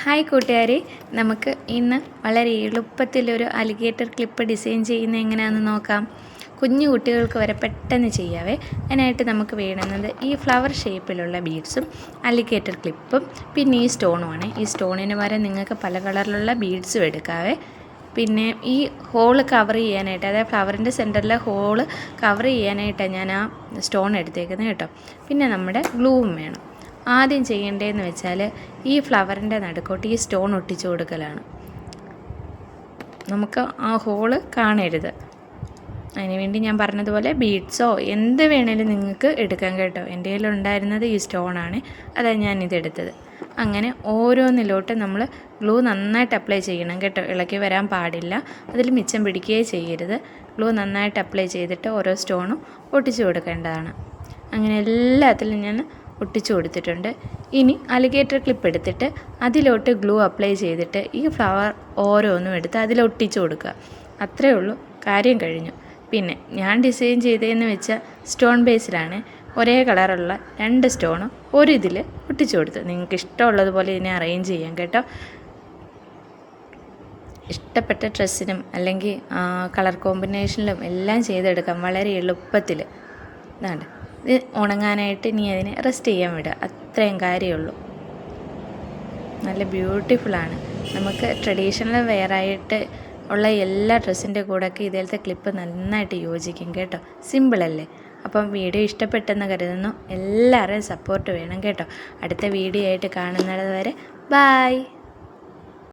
Hi കൂട്ടുകാരെ, നമുക്ക് ഇന്ന് വളരെ എളുപ്പത്തിലൊരു അലിഗേറ്റർ ക്ലിപ്പ് ഡിസൈൻ ചെയ്യുന്നത് എങ്ങനെയാണെന്ന് നോക്കാം. കുഞ്ഞു കുട്ടികൾക്ക് വരെ പെട്ടെന്ന് ചെയ്യാവേ. അതിനായിട്ട് നമുക്ക് വേണ്ടുന്നത് ഈ ഫ്ലവർ ഷേപ്പിലുള്ള ബീഡ്സും അലിഗേറ്റർ ക്ലിപ്പും പിന്നെ ഈ സ്റ്റോണുമാണ്. ഈ സ്റ്റോണിന് പകരം നിങ്ങൾക്ക് പല കളറിലുള്ള ബീഡ്സും എടുക്കാവേ. പിന്നെ ഈ ഹോള് കവർ ചെയ്യാനായിട്ട്, അതായത് ഫ്ലവറിൻ്റെ സെൻറ്ററിലെ ഹോള് കവർ ചെയ്യാനായിട്ടാണ് ഞാൻ ആ സ്റ്റോൺ എടുത്തേക്കുന്നത് കേട്ടോ. പിന്നെ നമ്മുടെ ഗ്ലൂവും വേണം. ആദ്യം ചെയ്യേണ്ടതെന്ന് വെച്ചാൽ ഈ ഫ്ലവറിൻ്റെ നടുക്കോട്ട് ഈ സ്റ്റോൺ ഒട്ടിച്ചു കൊടുക്കലാണ്. നമുക്ക് ആ ഹോള് കാണരുത്. അതിനുവേണ്ടി ഞാൻ പറഞ്ഞതുപോലെ ബീഡ്സോ എന്ത് വേണേലും നിങ്ങൾക്ക് എടുക്കാം കേട്ടോ. എൻ്റെ കയ്യിലുണ്ടായിരുന്നത് ഈ സ്റ്റോണാണ്, അതാണ് ഞാനിതെടുത്തത്. അങ്ങനെ ഓരോന്നിലോട്ട് നമ്മൾ ഗ്ലൂ നന്നായിട്ട് അപ്ലൈ ചെയ്യണം കേട്ടോ. ഇളക്കി വരാൻ പാടില്ല, അതിൽ മിച്ചം പിടിക്കുകയേ ചെയ്യരുത്. ഗ്ലൂ നന്നായിട്ട് അപ്ലൈ ചെയ്തിട്ട് ഓരോ സ്റ്റോണും ഒട്ടിച്ചു കൊടുക്കേണ്ടതാണ്. അങ്ങനെ എല്ലാത്തിലും ഞാൻ ഒട്ടിച്ചു കൊടുത്തിട്ടുണ്ട്. ഇനി അലിഗേറ്റർ ക്ലിപ്പ് എടുത്തിട്ട് അതിലോട്ട് ഗ്ലൂ അപ്ലൈ ചെയ്തിട്ട് ഈ ഫ്ലവർ ഓരോന്നും എടുത്ത് അതിലൊട്ടിച്ചു കൊടുക്കുക. അത്രയേ ഉള്ളൂ, കാര്യം കഴിഞ്ഞു. പിന്നെ ഞാൻ ഡിസൈൻ ചെയ്തതെന്ന് വെച്ചാൽ സ്റ്റോൺ ബേസിലാണ്. ഒരേ കളറുള്ള 2 സ്റ്റോണും ഒരു ഇതിൽ ഒട്ടിച്ചു കൊടുത്തു. നിങ്ങൾക്ക് ഇഷ്ടമുള്ളതുപോലെ ഇതിനെ അറേഞ്ച് ചെയ്യാം കേട്ടോ. ഇഷ്ടപ്പെട്ട ഡ്രസ്സിനും അല്ലെങ്കിൽ കളർ കോമ്പിനേഷനിലും എല്ലാം ചെയ്തെടുക്കാം വളരെ എളുപ്പത്തിൽ. ഇതാണ്ട് ഇത് ഉണങ്ങാനായിട്ട് ഇനി അതിനെ റെസ്റ്റ് ചെയ്യാൻ വിടുക, അത്രയും കാര്യമുള്ളൂ. നല്ല ബ്യൂട്ടിഫുള്ളാണ്. നമുക്ക് ട്രഡീഷണൽ വെയറായിട്ട് ഉള്ള എല്ലാ ഡ്രസ്സിൻ്റെ കൂടെയൊക്കെ ഇതേലത്തെ ക്ലിപ്പ് നന്നായിട്ട് യോജിക്കും കേട്ടോ. സിമ്പിളല്ലേ? അപ്പം വീഡിയോ ഇഷ്ടപ്പെട്ടെന്ന് കരുതുന്നു. എല്ലാവരുടെയും സപ്പോർട്ട് വേണം കേട്ടോ. അടുത്ത വീഡിയോ ആയിട്ട് കാണുന്നത് വരെ ബായ്.